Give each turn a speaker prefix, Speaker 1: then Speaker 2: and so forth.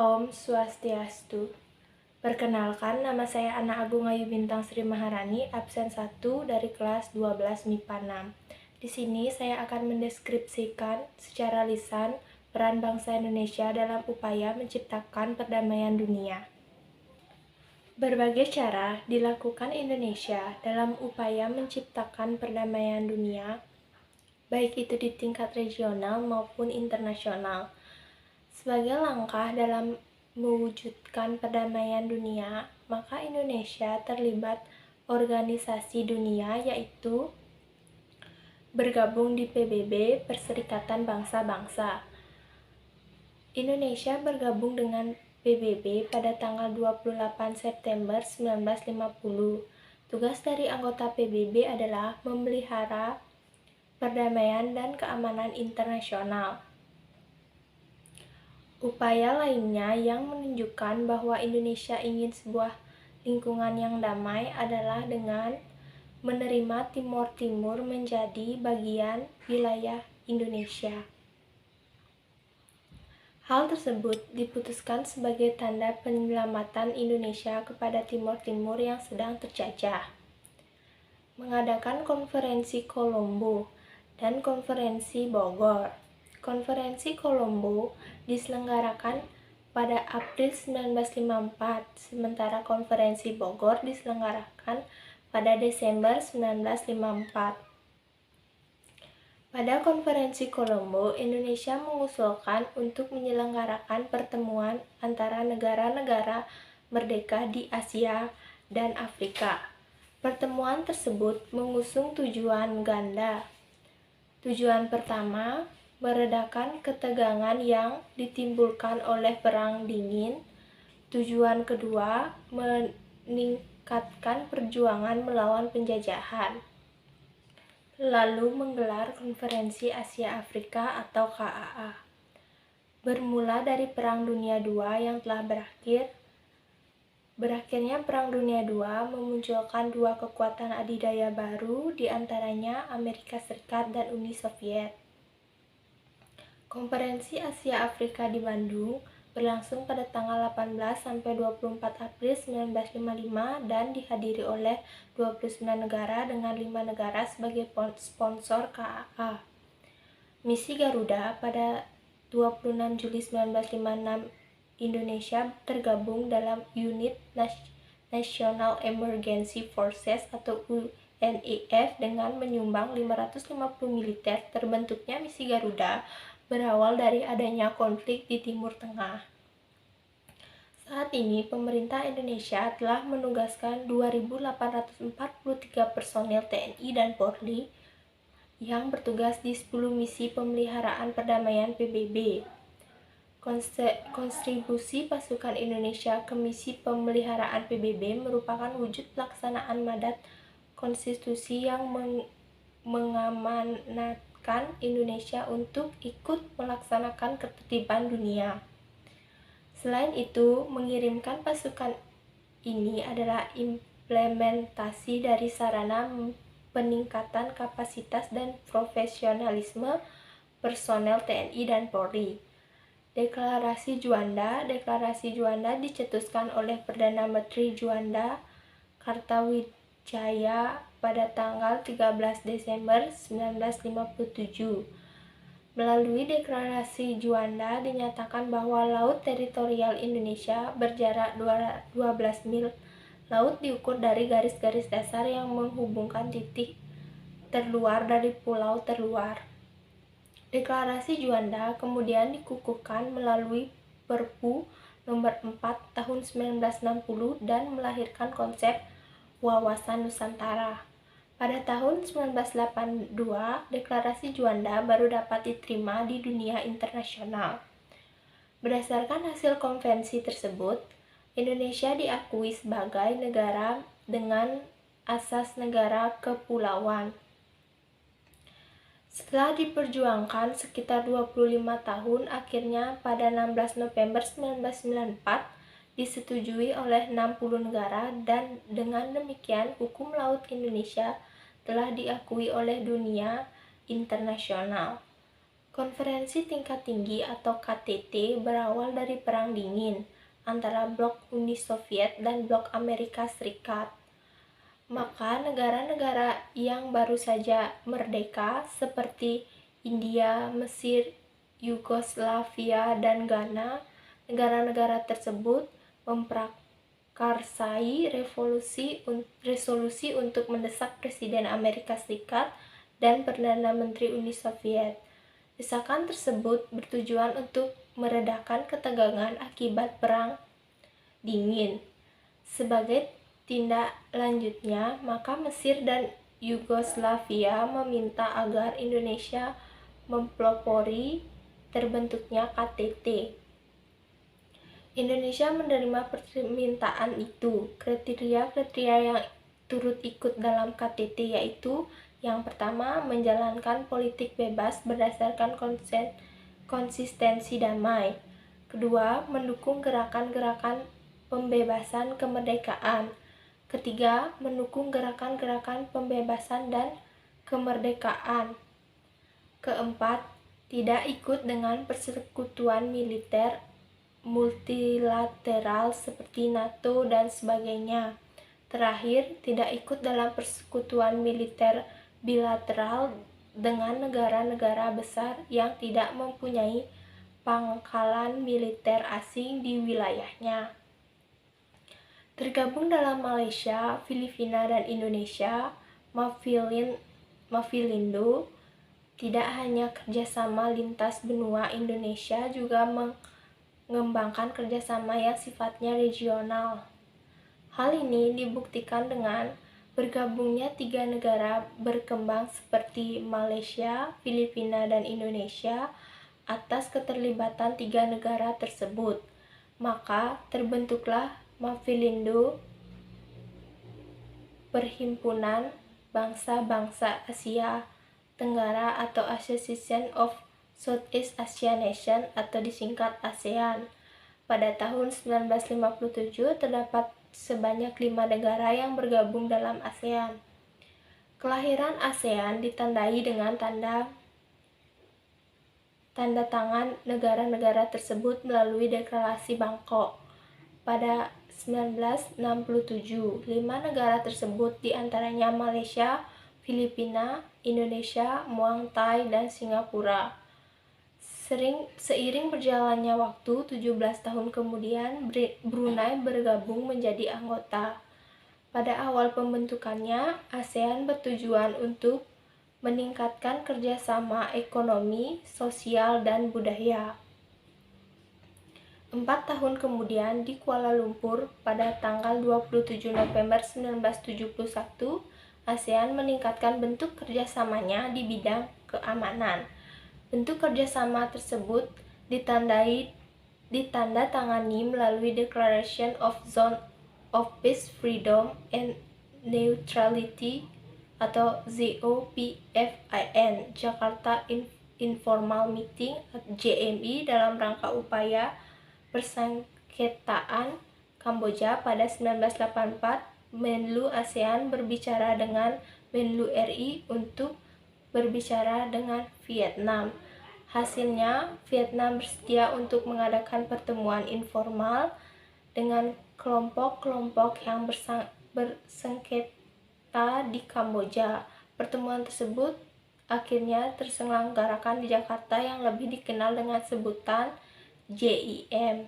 Speaker 1: Om Swastiastu. Perkenalkan, nama saya Ana Agung Ayu Bintang Sri Maharani, absen 1 dari kelas 12 MIPA 6. Di sini saya akan mendeskripsikan secara lisan peran bangsa Indonesia dalam upaya menciptakan perdamaian dunia. Berbagai cara dilakukan Indonesia dalam upaya menciptakan perdamaian dunia, baik itu di tingkat regional maupun internasional. Sebagai langkah dalam mewujudkan perdamaian dunia, maka Indonesia terlibat organisasi dunia, yaitu bergabung di PBB, Perserikatan Bangsa-Bangsa. Indonesia bergabung dengan PBB pada tanggal 28 September 1950. Tugas dari anggota PBB adalah memelihara perdamaian dan keamanan internasional. Upaya lainnya yang menunjukkan bahwa Indonesia ingin sebuah lingkungan yang damai adalah dengan menerima Timor Timur menjadi bagian wilayah Indonesia. Hal tersebut diputuskan sebagai tanda penyelamatan Indonesia kepada Timor Timur yang sedang terjajah. Mengadakan konferensi Kolombo dan konferensi Bogor. Konferensi Kolombo diselenggarakan pada April 1954, sementara konferensi Bogor diselenggarakan pada Desember 1954. Pada konferensi Kolombo, Indonesia mengusulkan untuk menyelenggarakan pertemuan antara negara-negara merdeka di Asia dan Afrika. Pertemuan tersebut mengusung tujuan ganda. Tujuan pertama, meredakan ketegangan yang ditimbulkan oleh Perang Dingin. Tujuan kedua, meningkatkan perjuangan melawan penjajahan. Lalu menggelar Konferensi Asia Afrika atau KAA. Bermula dari Perang Dunia II yang telah berakhir, berakhirnya Perang Dunia II memunculkan dua kekuatan adidaya baru, di antaranya Amerika Serikat dan Uni Soviet. Konferensi Asia Afrika di Bandung berlangsung pada tanggal 18 sampai 24 April 1955 dan dihadiri oleh 29 negara dengan 5 negara sebagai sponsor KAA. Misi Garuda pada 26 Juli 1956 Indonesia tergabung dalam Unit National Emergency Forces atau UNEF dengan menyumbang 550 militer. Terbentuknya Misi Garuda berawal dari adanya konflik di Timur Tengah. Saat ini, pemerintah Indonesia telah menugaskan 2.843 personil TNI dan Polri yang bertugas di 10 misi pemeliharaan perdamaian PBB. Kontribusi pasukan Indonesia ke misi pemeliharaan PBB merupakan wujud pelaksanaan mandat konstitusi yang mengamanatkan Indonesia untuk ikut melaksanakan ketertiban dunia. Selain itu, mengirimkan pasukan ini adalah implementasi dari sarana peningkatan kapasitas dan profesionalisme personel TNI dan Polri. Deklarasi Juanda dicetuskan oleh Perdana Menteri Juanda Kartawijaya pada tanggal 13 Desember 1957. Melalui deklarasi Juanda dinyatakan bahwa laut teritorial Indonesia berjarak 12 mil. Laut diukur dari garis-garis dasar yang menghubungkan titik terluar dari pulau terluar. Deklarasi Juanda kemudian dikukuhkan melalui Perpu nomor 4 tahun 1960 dan melahirkan konsep wawasan Nusantara. Pada tahun 1982, deklarasi Juanda baru dapat diterima di dunia internasional. Berdasarkan hasil konvensi tersebut, Indonesia diakui sebagai negara dengan asas negara kepulauan. Setelah diperjuangkan sekitar 25 tahun, akhirnya pada 16 November 1994 disetujui oleh 60 negara dan dengan demikian hukum laut Indonesia telah diakui oleh dunia internasional. Konferensi Tingkat Tinggi atau KTT berawal dari Perang Dingin antara blok Uni Soviet dan blok Amerika Serikat. Maka negara-negara yang baru saja merdeka seperti India, Mesir, Yugoslavia, dan Ghana, negara-negara tersebut memprakarsai resolusi untuk mendesak Presiden Amerika Serikat dan Perdana Menteri Uni Soviet. Desakan tersebut bertujuan untuk meredakan ketegangan akibat Perang Dingin. Sebagai tindak lanjutnya, maka Mesir dan Yugoslavia meminta agar Indonesia mempelopori terbentuknya KTT. Indonesia menerima permintaan itu. Kriteria yang turut ikut dalam KTT yaitu: yang pertama, menjalankan politik bebas berdasarkan konsistensi damai. Kedua, mendukung gerakan-gerakan pembebasan kemerdekaan. Ketiga, mendukung gerakan-gerakan pembebasan dan kemerdekaan. Keempat, tidak ikut dengan persekutuan militer multilateral seperti NATO dan sebagainya. Terakhir, tidak ikut dalam persekutuan militer bilateral dengan negara-negara besar yang tidak mempunyai pangkalan militer asing di wilayahnya. Tergabung dalam Malaysia, Filipina, dan Indonesia, Mafilindo tidak hanya kerjasama lintas benua. Indonesia juga mengembangkan kerjasama yang sifatnya regional. Hal ini dibuktikan dengan bergabungnya 3 negara berkembang seperti Malaysia, Filipina, dan Indonesia atas keterlibatan 3 negara tersebut. Maka terbentuklah Mafilindo, Perhimpunan Bangsa-Bangsa Asia Tenggara atau Association of Southeast Asian Nations atau disingkat ASEAN. Pada tahun 1957 terdapat sebanyak 5 negara yang bergabung dalam ASEAN. Kelahiran ASEAN ditandai dengan tanda tangan negara-negara tersebut melalui Deklarasi Bangkok. Pada 1967, 5 negara tersebut diantaranya Malaysia, Filipina, Indonesia, Muang Thai, dan Singapura. Seiring berjalannya waktu, 17 tahun kemudian Brunei bergabung menjadi anggota. Pada awal pembentukannya, ASEAN bertujuan untuk meningkatkan kerjasama ekonomi, sosial, dan budaya. 4 tahun kemudian di Kuala Lumpur pada tanggal 27 November 1971, ASEAN meningkatkan bentuk kerjasamanya di bidang keamanan. Bentuk kerjasama tersebut ditandatangani melalui Declaration of Zone of Peace, Freedom, and Neutrality atau ZOPFIN Jakarta Informal Meeting JMI dalam rangka upaya persengketaan Kamboja. Pada 1984, Menlu ASEAN berbicara dengan Menlu RI untuk berbicara dengan Vietnam. Hasilnya, Vietnam bersedia untuk mengadakan pertemuan informal dengan kelompok-kelompok yang bersengketa di Kamboja. Pertemuan tersebut akhirnya terselenggarakan di Jakarta yang lebih dikenal dengan sebutan JIM.